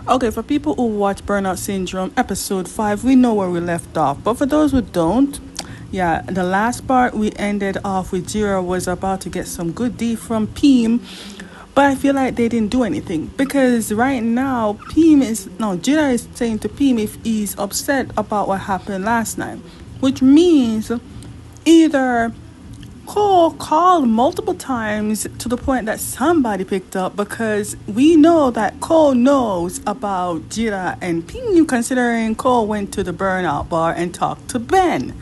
Okay, for people who watch Burnout Syndrome episode 5, we know where we left off. But for those who don't, yeah, the last part we ended off with Jira was about to get some good D from Peem, but I feel like they didn't do anything because right now Jira is saying to Peem if he's upset about what happened last night, which means either Cole called multiple times to the point that somebody picked up because we know that Cole knows about Jira and Ping, considering Cole went to the burnout bar and talked to Ben.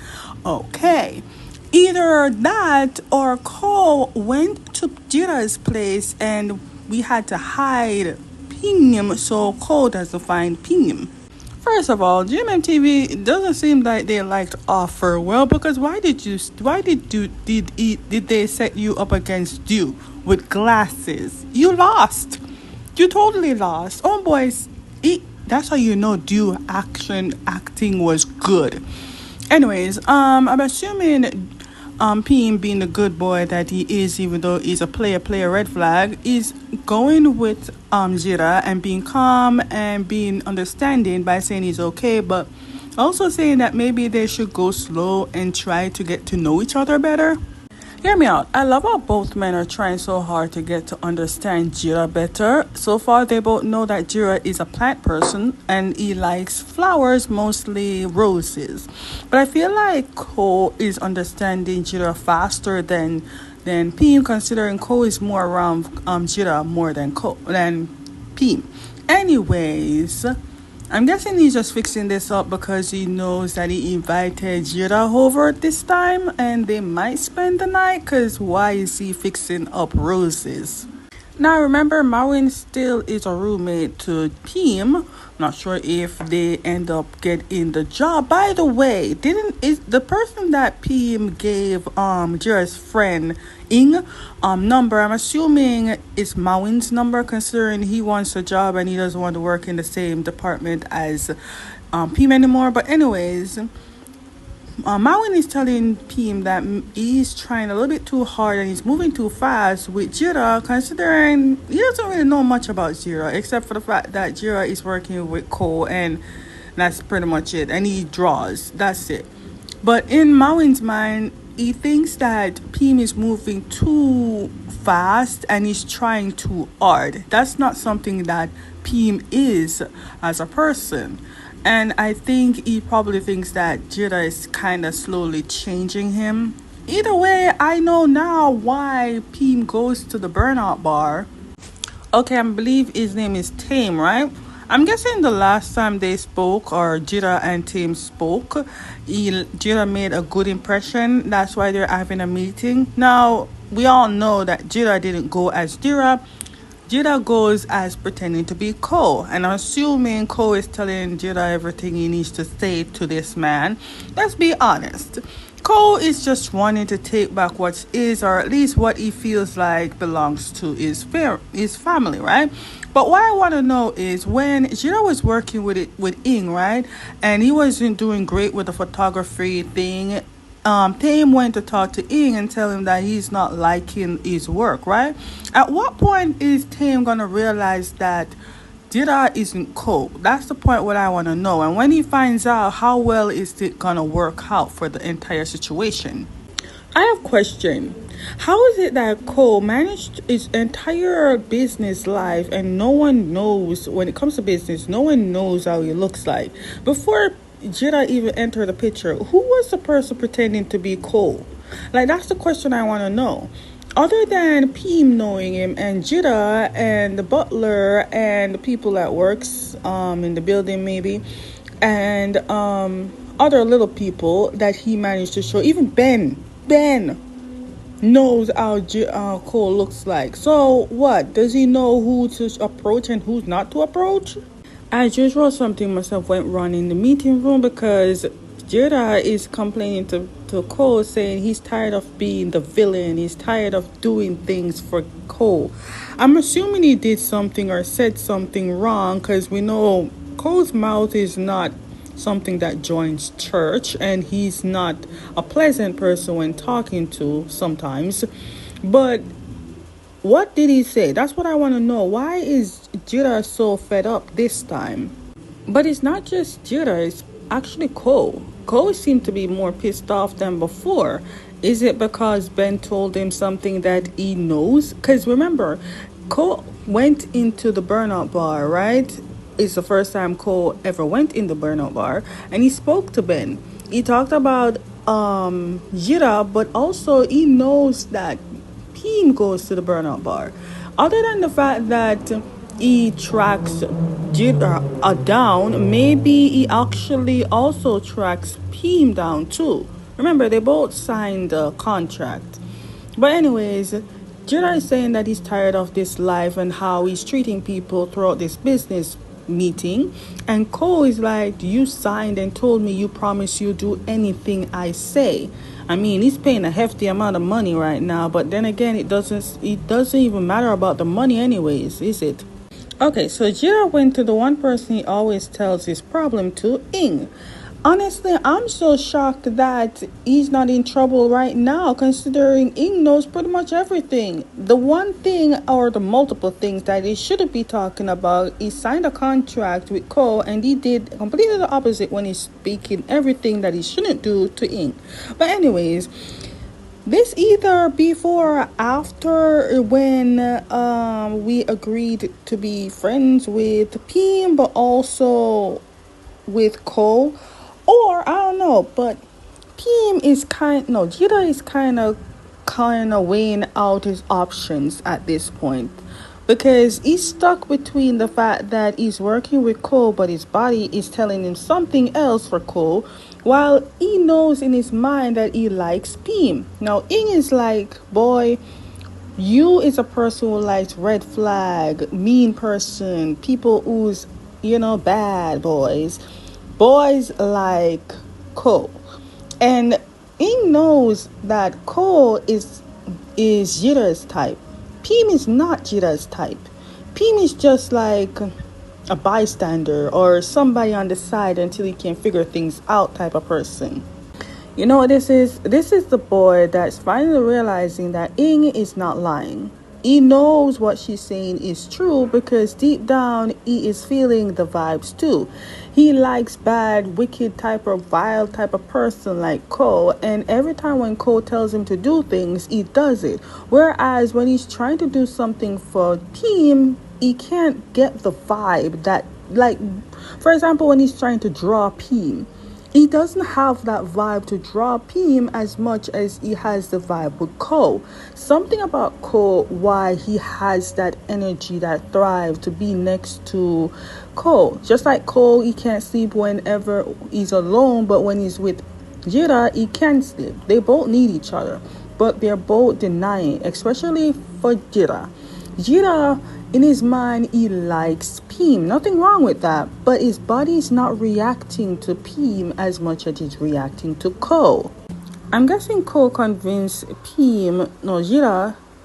Okay. Either that or Cole went to Jira's place and we had to hide Ping so Cole doesn't find Ping. First of all, GMMTV, it doesn't seem like they liked Offer well because did they set you up against you with glasses? You lost. You totally lost. Oh boys, that's how you know Dew acting was good. Anyways, I'm assuming Pim, being the good boy that he is, even though he's a player red flag, is going with Jira and being calm and being understanding by saying he's okay, but also saying that maybe they should go slow and try to get to know each other better. Hear me out. I love how both men are trying so hard to get to understand Jira better. So far, they both know that Jira is a plant person and he likes flowers, mostly roses. But I feel like Cole is understanding Jira faster than Pim, considering Cole is more around Jira more than Pim. Anyways, I'm guessing he's just fixing this up because he knows that he invited Jira over this time and they might spend the night, because why is he fixing up roses? Now remember, Marwin still is a roommate to Pim. Not sure if they end up getting the job. By the way, is the person that Pim gave Jira's friend Ing number, I'm assuming it's Marwin's number, considering he wants a job and he doesn't want to work in the same department as Pim anymore. But anyways, Marwin is telling Pim that he's trying a little bit too hard and he's moving too fast with Jira, considering he doesn't really know much about Jira except for the fact that Jira is working with Cole and that's pretty much it. And he draws. That's it. But in Marwin's mind, he thinks that Pim is moving too fast and he's trying too hard. That's not something that Pim is as a person. And I think he probably thinks that Jira is kind of slowly changing him. Either way, I know now why Pim goes to the burnout bar. Okay, I believe his name is Tame, right? I'm guessing the last time they spoke, or Jira and Tame spoke, Jira made a good impression. That's why they're having a meeting. Now, we all know that Jira didn't go as Jira. Jira goes as pretending to be Cole, and I'm assuming Cole is telling Jira everything he needs to say to this man. Let's be honest. Cole is just wanting to take back what is, or at least what he feels like belongs to his family, right? But what I want to know is when Jira was working with Ing, right, and he wasn't doing great with the photography thing, Tame went to talk to Ing and tell him that he's not liking his work, right? At what point is Tame gonna realize that Jira isn't Cole? That's the point what I want to know. And when he finds out, how well is it gonna work out for the entire situation? I have a question. How is it that Cole managed his entire business life and no one knows, when it comes to business, no one knows how he looks like? Before Jira even entered the picture, who was the person pretending to be Cole? Like, that's the question I want to know. Other than Pim knowing him and Jira and the butler and the people that works in the building maybe, and other little people that he managed to show, even Ben knows how Cole looks like. So what? Does he know who to approach and who's not to approach? As usual, something must have went wrong in the meeting room because Jira is complaining to Cole, saying he's tired of being the villain. He's tired of doing things for Cole. I'm assuming he did something or said something wrong, because we know Cole's mouth is not something that joins church, and he's not a pleasant person when talking to sometimes. But what did he say? That's what I want to know. Why is Jira so fed up this time? But it's not just Jira, it's actually Cole. Cole seemed to be more pissed off than before. Is it because Ben told him something that he knows? Because remember, Cole went into the burnout bar, right? It's the first time Cole ever went in the burnout bar, and he spoke to Ben. He talked about Jira, but also he knows that Pim goes to the burnout bar. Other than the fact that he tracks Jira down, maybe he actually also tracks Pim down too. Remember, they both signed a contract. But anyways, Jira is saying that he's tired of this life and how he's treating people throughout this business meeting. And Cole is like, you signed and told me you promise you'll do anything I say. I mean, he's paying a hefty amount of money right now, but then again, it doesn't even matter about the money anyways, is it? Okay, so Jira went to the one person he always tells his problem to, Ing. Honestly, I'm so shocked that he's not in trouble right now, considering Ing knows pretty much everything. The one thing, or the multiple things that he shouldn't be talking about, he signed a contract with Cole, and he did completely the opposite when he's speaking everything that he shouldn't do to Ing. But anyways, this either before or after when we agreed to be friends with Pim, but also with Cole, or I don't know, but Jida is kind of weighing out his options at this point, because he's stuck between the fact that he's working with Cole, but his body is telling him something else for Cole, while he knows in his mind that he likes Pim. Now, Ing is like, boy, you is a person who likes red flag, mean person, people who's, bad boys. Boys like Cole. And Ing knows that Cole is Jira's type. Pim is not Jira's type. Pim is just like a bystander or somebody on the side until he can figure things out type of person. You know what this is? This is the boy that's finally realizing that Ing is not lying. He knows what she's saying is true because deep down he is feeling the vibes too. He likes bad, wicked type of vile type of person like Cole, and every time when Cole tells him to do things, he does it. Whereas when he's trying to do something for Pim, he can't get the vibe that, like, for example, when he's trying to draw Pim, he doesn't have that vibe to draw Pim as much as he has the vibe with Cole. Something about Cole, why he has that energy, that thrive to be next to Cole. Just like Cole, he can't sleep whenever he's alone, but when he's with Jira, he can sleep. They both need each other, but they're both denying, especially for Jira. Jira, in his mind, he likes Pim. Nothing wrong with that. But his body is not reacting to Pim as much as it's reacting to Cole. I'm guessing Cole convinced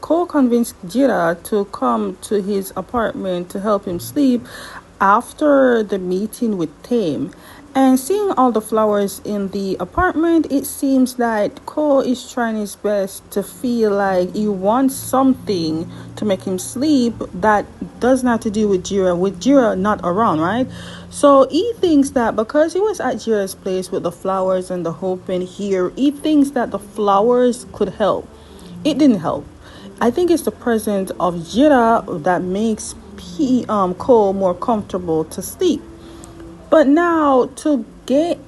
Cole convinced Jira to come to his apartment to help him sleep after the meeting with Tame. And seeing all the flowers in the apartment, it seems that Cole is trying his best to feel like he wants something to make him sleep that doesn't have to do with Jira not around, right? So he thinks that because he was at Jira's place with the flowers and the hope in here, he thinks that the flowers could help. It didn't help. I think it's the presence of Jira that makes Cole more comfortable to sleep. But now to get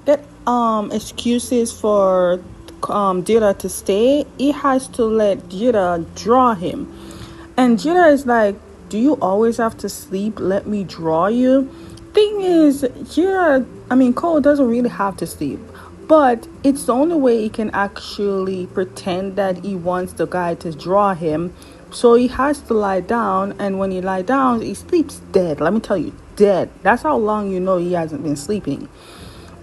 excuses for Jira to stay, he has to let Jira draw him. And Jira is like, do you always have to sleep? Let me draw you. Thing is, Cole doesn't really have to sleep. But it's the only way he can actually pretend that he wants the guy to draw him. So he has to lie down, and when he lie down, he sleeps dead. Let me tell you, dead. That's how long you know he hasn't been sleeping.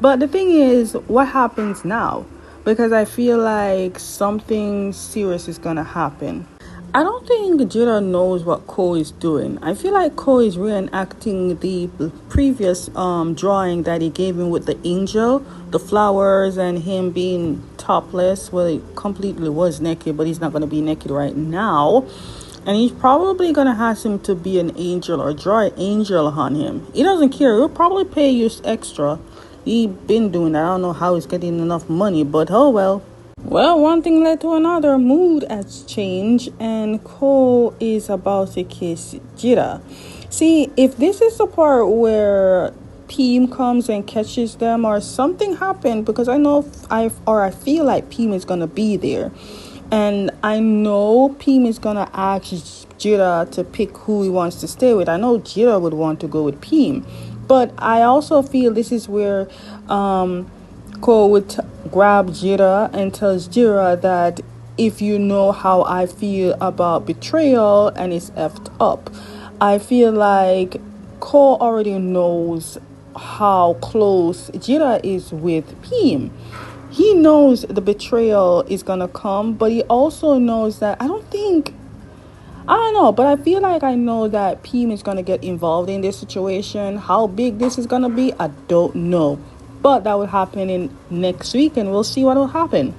But the thing is, what happens now? Because I feel like something serious is gonna happen. I don't think Jira knows what Cole is doing. I feel like Cole is reenacting the previous drawing that he gave him with the angel, the flowers, and him being topless. Well, he completely was naked, but he's not going to be naked right now. And he's probably gonna ask him to be an angel or draw an angel on him. He doesn't care. He'll probably pay you extra. He been doing that. I don't know how he's getting enough money, but oh well. Well, one thing led to another. Mood has changed, and Cole is about to kiss Jira. See, if this is the part where Pim comes and catches them, or something happened, because I know I feel like Pim is gonna be there, and I know Pim is gonna ask Jira to pick who he wants to stay with. I know Jira would want to go with Pim, but I also feel this is where Cole would grab Jira and tells Jira that if you know how I feel about betrayal and it's effed up. I feel like Cole already knows how close Jira is with Pim. He knows the betrayal is gonna come, but he also knows that I don't know, but I feel like I know that Pim is gonna get involved in this situation. How big this is gonna be, I don't know. But that will happen in next week, and we'll see what will happen.